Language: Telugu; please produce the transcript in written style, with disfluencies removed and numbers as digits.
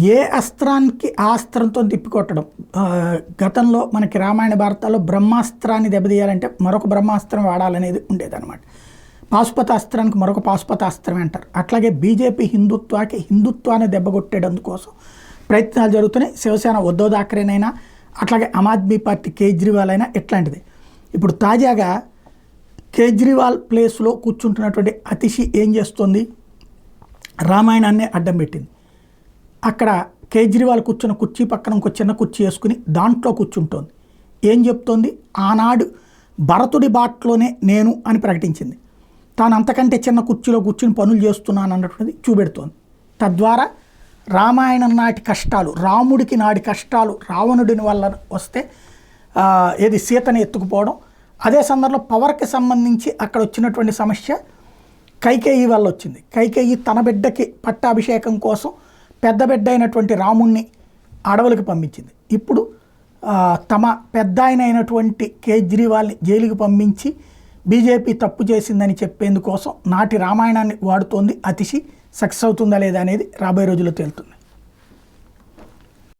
ఏ అస్త్రానికి ఆ అస్త్రంతో తిప్పికొట్టడం. గతంలో మనకి రామాయణ భారతాల్లో బ్రహ్మాస్త్రాన్ని దెబ్బతీయాలంటే మరొక బ్రహ్మాస్త్రం వాడాలనేది ఉండేదన్నమాట. పాశుపతాస్త్రానికి మరొక పాశుపతాస్త్రమే అంటారు. అట్లాగే బీజేపీ హిందుత్వాన్ని దెబ్బకొట్టేందుకోసం ప్రయత్నాలు జరుగుతున్నాయి. శివసేన ఉద్ధవ్ థాకరేనైనా, అట్లాగే ఆమ్ ఆద్మీ పార్టీ కేజ్రీవాల్ అయినా ఇట్లాంటిది. ఇప్పుడు తాజాగా కేజ్రీవాల్ ప్లేస్లో కూర్చుంటున్నటువంటి అతిషి ఏం చేస్తుంది, రామాయణాన్ని అడ్డం పెట్టింది. అక్కడ కేజ్రీవాల్ కూర్చున్న కుర్చీ పక్కన ఇంకో చిన్న కుర్చీ వేసుకుని దాంట్లో కూర్చుంటోంది. ఏం చెప్తోంది, ఆనాడు భరతుడి బాటలోనే నేను అని ప్రకటించింది. తాను అంతకంటే చిన్న కుర్చీలో కూర్చుని పనులు చేస్తున్నాను అన్నటువంటిది చూపెడుతోంది. తద్వారా రామాయణం నాటి కష్టాలు, రాముడికి నాటి కష్టాలు రావణుడిని వల్ల వస్తే ఏది సీతని ఎత్తుకుపోవడం, అదే సందర్భంలో పవర్కి సంబంధించి అక్కడ వచ్చినటువంటి సమస్య కైకేయి వల్ల వచ్చింది. కైకేయి తన బిడ్డకి పట్టాభిషేకం కోసం పెద్ద బిడ్డ అయినటువంటి రాముణ్ణి అడవులకు పంపించింది. ఇప్పుడు తమ పెద్ద ఆయన అయినటువంటి కేజ్రీవాల్ని జైలుకి పంపించి బీజేపీ తప్పు చేసిందని చెప్పేందుకోసం నాటి రామాయణాన్ని వాడుతోంది అతిషి. సక్సెస్ అవుతుందా లేదా అనేది రాబోయే రోజుల్లో తేలుతుంది.